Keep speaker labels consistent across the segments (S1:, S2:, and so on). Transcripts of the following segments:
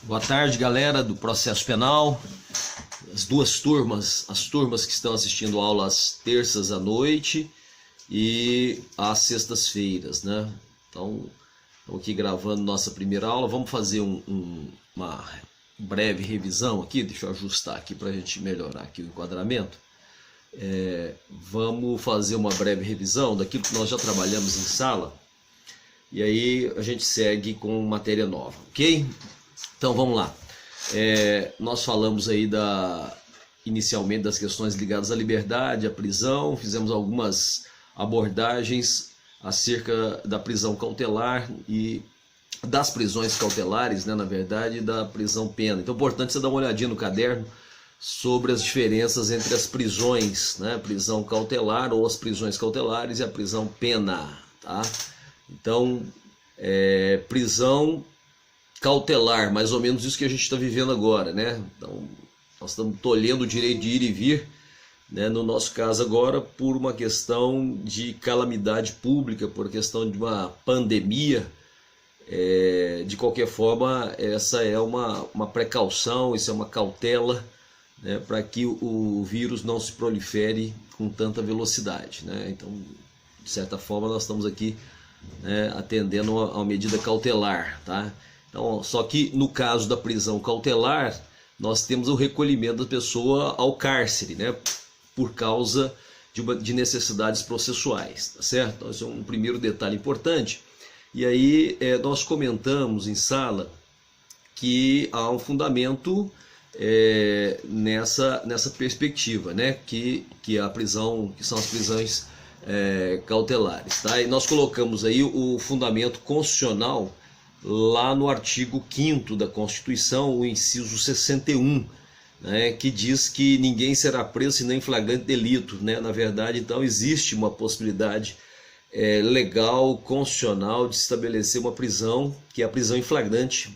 S1: Boa tarde, galera do Processo Penal. As duas turmas, as turmas que estão assistindo aula às terças à noite e às sextas-feiras, né? Então, estamos aqui gravando nossa primeira aula. Vamos fazer uma breve revisão aqui. Deixa eu ajustar aqui para a gente melhorar aqui o enquadramento. Vamos fazer uma breve revisão daquilo que nós já trabalhamos em sala. E aí a gente segue com matéria nova, ok? Então vamos lá. Nós falamos aí inicialmente das questões ligadas à liberdade, à prisão, fizemos algumas abordagens acerca da prisão cautelar e das prisões cautelares, né, na verdade, da prisão pena. Então é importante você dar uma olhadinha no caderno sobre as diferenças entre as prisões, né, prisão cautelar ou as prisões cautelares e a prisão pena, tá? Então, prisão cautelar, mais ou menos isso que a gente está vivendo agora, né? Então, nós estamos tolhendo o direito de ir e vir, né? No nosso caso agora, por uma questão de calamidade pública, por questão de uma pandemia. De qualquer forma, essa é uma precaução, isso é uma cautela, né? Para que o vírus não se prolifere com tanta velocidade, né? Então, de certa forma, nós estamos aqui, né, atendendo a uma medida cautelar, tá? Então, só que no caso da prisão cautelar, nós temos o recolhimento da pessoa ao cárcere, né, por causa de necessidades processuais, tá certo? Então, esse é um primeiro detalhe importante. E aí nós comentamos em sala que há um fundamento nessa perspectiva, né, que a prisão, que são as prisões cautelares, tá? E nós colocamos aí o fundamento constitucional lá no artigo 5º da Constituição, o inciso 61, né, que diz que ninguém será preso senão em flagrante delito, né? Na verdade, então, existe uma possibilidade legal, constitucional, de estabelecer uma prisão, que é a prisão em flagrante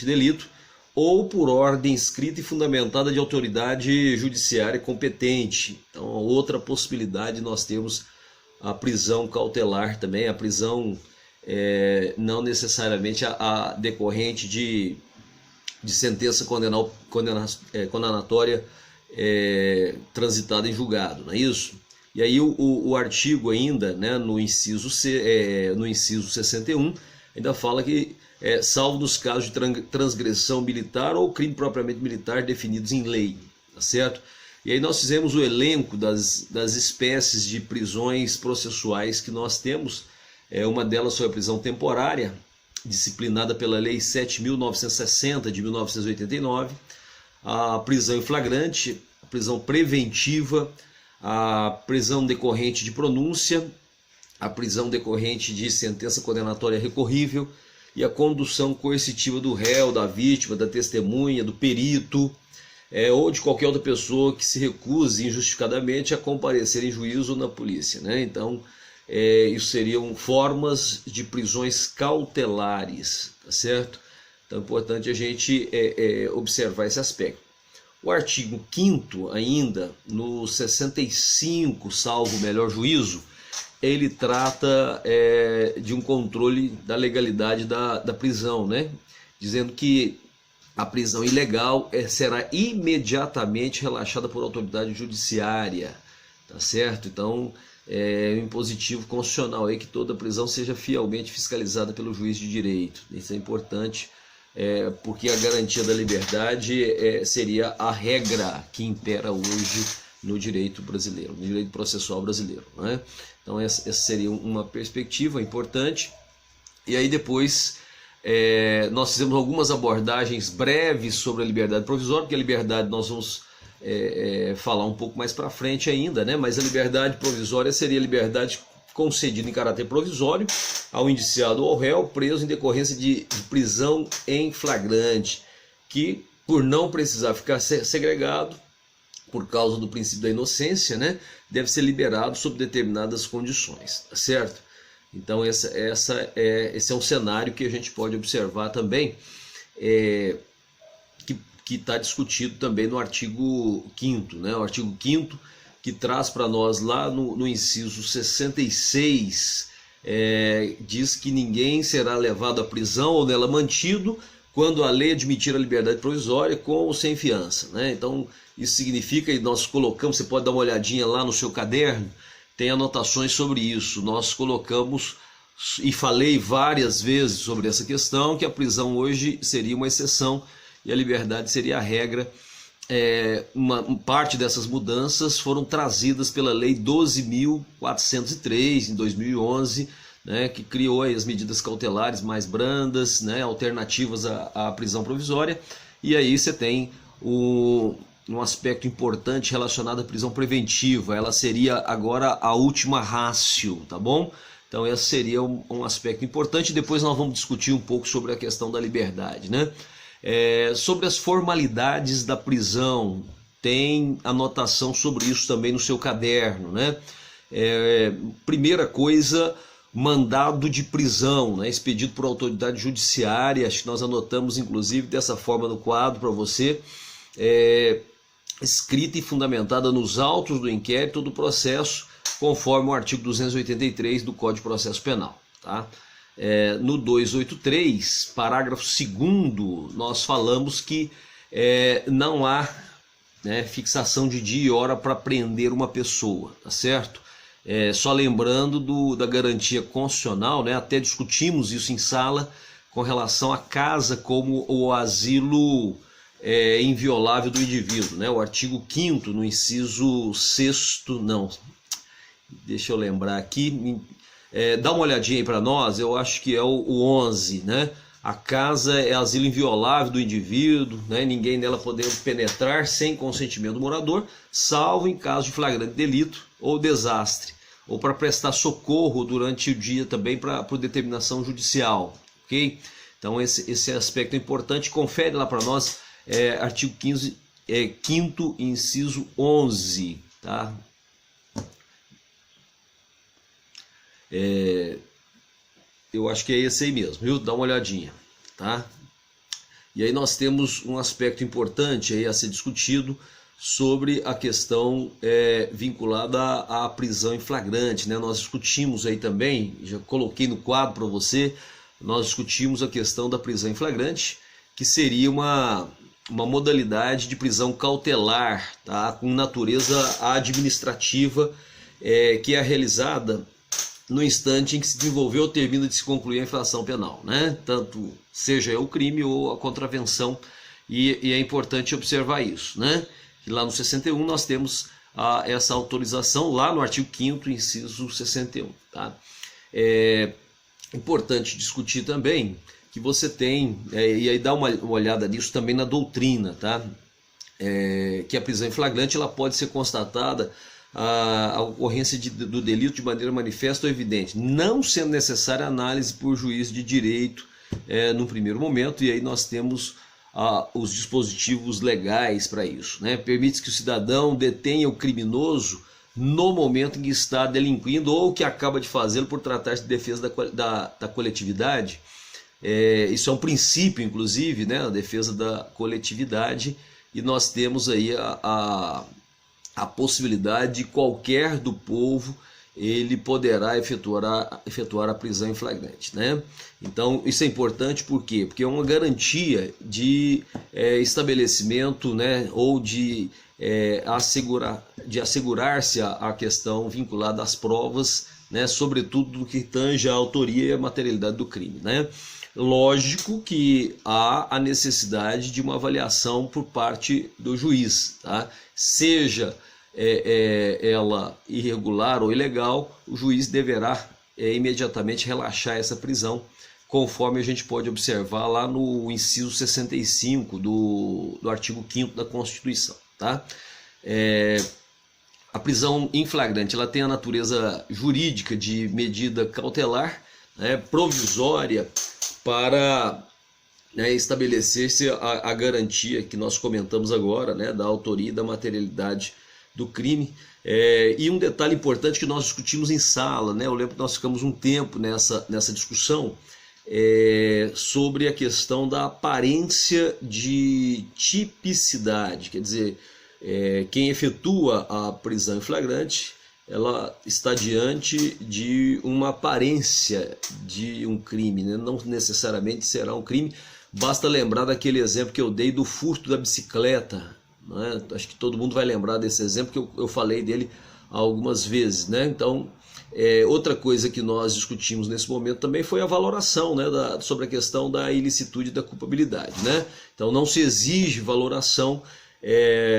S1: delito, ou por ordem escrita e fundamentada de autoridade judiciária competente. Então, outra possibilidade, nós temos a prisão cautelar também, a prisão não necessariamente a decorrente de sentença condenatória transitada em julgado, não é isso? E aí o artigo ainda, né, no inciso 61, ainda fala que, salvo nos casos de transgressão militar ou crime propriamente militar definidos em lei, tá certo? E aí nós fizemos o elenco das espécies de prisões processuais que nós temos. Uma delas foi a prisão temporária, disciplinada pela Lei 7.960 de 1989, a prisão em flagrante, a prisão preventiva, a prisão decorrente de pronúncia, a prisão decorrente de sentença condenatória recorrível e a condução coercitiva do réu, da vítima, da testemunha, do perito, ou de qualquer outra pessoa que se recuse injustificadamente a comparecer em juízo ou na polícia, né? Então, isso seriam formas de prisões cautelares, tá certo? Então é importante a gente observar esse aspecto. O artigo 5º ainda, no 65, salvo o melhor juízo, ele trata de um controle da legalidade da prisão, né? Dizendo que a prisão ilegal será imediatamente relaxada por autoridade judiciária, tá certo? Então, um impositivo constitucional aí que toda prisão seja fielmente fiscalizada pelo juiz de direito. Isso é importante, porque a garantia da liberdade seria a regra que impera hoje no direito brasileiro, no direito processual brasileiro, né? Então essa seria uma perspectiva importante. E aí depois nós fizemos algumas abordagens breves sobre a liberdade provisória, porque a liberdade nós vamos falar um pouco mais para frente ainda, né? Mas a liberdade provisória seria a liberdade concedida em caráter provisório ao indiciado ou ao réu preso em decorrência de prisão em flagrante, que por não precisar ficar segregado, por causa do princípio da inocência, né, deve ser liberado sob determinadas condições, tá certo? Então esse é um cenário que a gente pode observar também, que está discutido também no artigo 5º, né? O artigo 5º que traz para nós lá no inciso 66, diz que ninguém será levado à prisão ou nela mantido quando a lei admitir a liberdade provisória com ou sem fiança, né? Então, isso significa, e nós colocamos, você pode dar uma olhadinha lá no seu caderno, tem anotações sobre isso. Nós colocamos, e falei várias vezes sobre essa questão, que a prisão hoje seria uma exceção e a liberdade seria a regra. Uma parte dessas mudanças foram trazidas pela Lei 12.403, em 2011, né, que criou aí as medidas cautelares mais brandas, né, alternativas à prisão provisória. E aí você tem um aspecto importante relacionado à prisão preventiva. Ela seria agora a última ratio, tá bom? Então esse seria um aspecto importante. Depois nós vamos discutir um pouco sobre a questão da liberdade, né? Sobre as formalidades da prisão, tem anotação sobre isso também no seu caderno, né? Primeira coisa, mandado de prisão, né, expedido por autoridade judiciária. Acho que nós anotamos inclusive dessa forma no quadro para você, escrita e fundamentada nos autos do inquérito ou do processo, conforme o artigo 283 do Código de Processo Penal, tá? No 283, parágrafo 2º, nós falamos que não há, né, fixação de dia e hora para prender uma pessoa, tá certo? Só lembrando da garantia constitucional, né, até discutimos isso em sala, com relação à casa como o asilo inviolável do indivíduo, né? O artigo 5º, no inciso 6º, não, deixa eu lembrar aqui, dá uma olhadinha aí para nós, eu acho que é o 11, né? A casa é asilo inviolável do indivíduo, né? Ninguém nela poder penetrar sem consentimento do morador, salvo em caso de flagrante delito ou desastre, ou para prestar socorro durante o dia também por determinação judicial, ok? Então esse aspecto é importante, confere lá para nós, artigo 15, 5º, inciso 11, tá? Eu acho que é esse aí mesmo, viu? Dá uma olhadinha, tá? E aí nós temos um aspecto importante aí a ser discutido sobre a questão vinculada à prisão em flagrante, né? Nós discutimos aí também, já coloquei no quadro para você, nós discutimos a questão da prisão em flagrante, que seria uma modalidade de prisão cautelar, tá? Com natureza administrativa, que é realizada no instante em que se desenvolveu ou termina de se concluir a infração penal, né? Tanto seja o crime ou a contravenção, e é importante observar isso, né? E lá no 61 nós temos essa autorização, lá no artigo 5º, inciso 61, tá? Importante discutir também que você tem, e aí dá uma olhada nisso também na doutrina, tá? Que a prisão em flagrante ela pode ser constatada a ocorrência do delito de maneira manifesta ou evidente, não sendo necessária análise por juiz de direito no primeiro momento, e aí nós temos os dispositivos legais para isso, né? Permite que o cidadão detenha o criminoso no momento em que está delinquindo ou que acaba de fazê-lo por tratar-se de defesa da coletividade. Isso é um princípio, inclusive, né? A defesa da coletividade, e nós temos aí a possibilidade de qualquer do povo ele poderá efetuar a prisão em flagrante, né? Então isso é importante, por quê? Porque é uma garantia de estabelecimento, né, ou de assegurar-se a questão vinculada às provas, né, sobretudo do que tange a autoria e a materialidade do crime, né? Lógico que há a necessidade de uma avaliação por parte do juiz, tá? Seja ela irregular ou ilegal, o juiz deverá imediatamente relaxar essa prisão, conforme a gente pode observar lá no inciso 65 do artigo 5º da Constituição, tá? A prisão em flagrante ela tem a natureza jurídica de medida cautelar, né, provisória, para estabelecer-se a garantia que nós comentamos agora, né, da autoria e da materialidade do crime. E um detalhe importante que nós discutimos em sala, né, eu lembro que nós ficamos um tempo nessa discussão sobre a questão da aparência de tipicidade, quer dizer, quem efetua a prisão em flagrante, ela está diante de uma aparência de um crime, né? Não necessariamente será um crime, Basta lembrar daquele exemplo que eu dei do furto da bicicleta, né? Acho que todo mundo vai lembrar desse exemplo, que eu falei dele algumas vezes, né? Então, outra coisa que nós discutimos nesse momento também foi a valoração, né, sobre a questão da ilicitude e da culpabilidade, né? Então, não se exige valoração,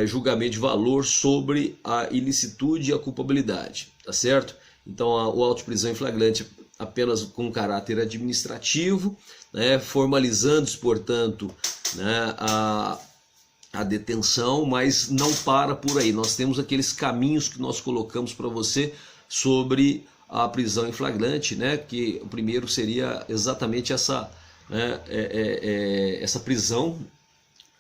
S1: julgamento de valor sobre a ilicitude e a culpabilidade, tá certo? Então, o auto de prisão em flagrante apenas com caráter administrativo, né, formalizando-se, portanto, né, a detenção, mas não para por aí. Nós temos aqueles caminhos que nós colocamos para você sobre a prisão em flagrante, né, que o primeiro seria exatamente essa, né, essa prisão,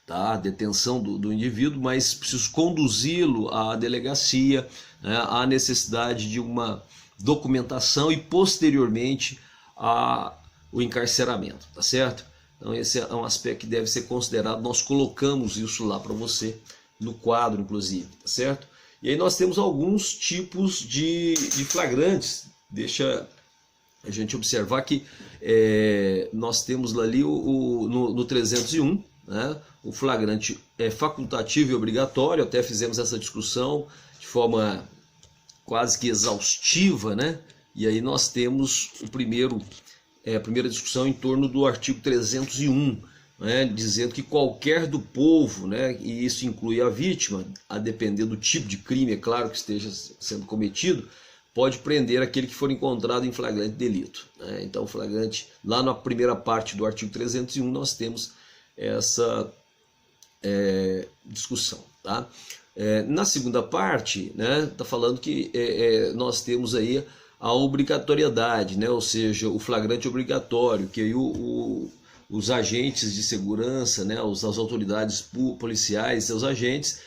S1: tá, a detenção do indivíduo, mas preciso conduzi-lo à delegacia, né, há necessidade de uma documentação e posteriormente o encarceramento, tá certo? Então esse é um aspecto que deve ser considerado, nós colocamos isso lá para você no quadro, inclusive, tá certo? E aí nós temos alguns tipos de flagrantes, deixa a gente observar que nós temos ali no 301, né, o flagrante facultativo e obrigatório, até fizemos essa discussão de forma quase que exaustiva, né? E aí nós temos a primeira discussão em torno do artigo 301, né? Dizendo que qualquer do povo, né? E isso inclui a vítima, a depender do tipo de crime, é claro, que esteja sendo cometido, pode prender aquele que for encontrado em flagrante delito, né? Então, flagrante, lá na primeira parte do artigo 301, nós temos essa discussão, tá? Na segunda parte, né, tá falando que nós temos aí a obrigatoriedade, né, ou seja, o flagrante obrigatório, que aí os agentes de segurança, né, as autoridades policiais, seus agentes,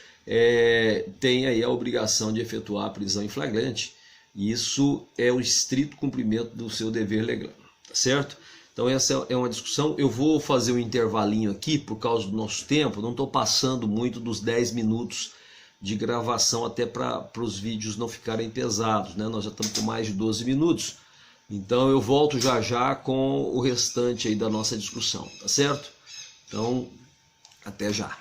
S1: têm aí a obrigação de efetuar a prisão em flagrante. Isso é o estrito cumprimento do seu dever legal, tá certo? Então essa é uma discussão. Eu vou fazer um intervalinho aqui por causa do nosso tempo, não estou passando muito dos 10 minutos de gravação, até para os vídeos não ficarem pesados, né? Nós já estamos com mais de 12 minutos, então eu volto já já com o restante aí da nossa discussão, tá certo? Então, até já.